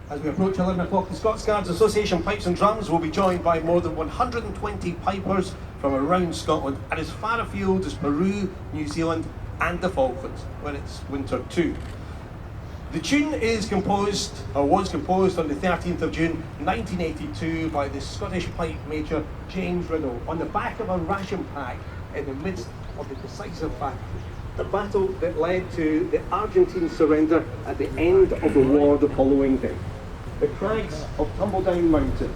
As we approach 11 o'clock, the Scots Guards Association Pipes and Drums will be joined by more than 120 pipers from around Scotland and as far afield as Peru, New Zealand and the Falklands, where it's winter too. The tune is composed, or was composed on the 13th of June 1982 by the Scottish Pipe Major James Riddell on the back of a ration pack in the midst of the decisive battle. The battle that led to the Argentine surrender at the end of the war the following day. The Crags of Tumbledown Mountain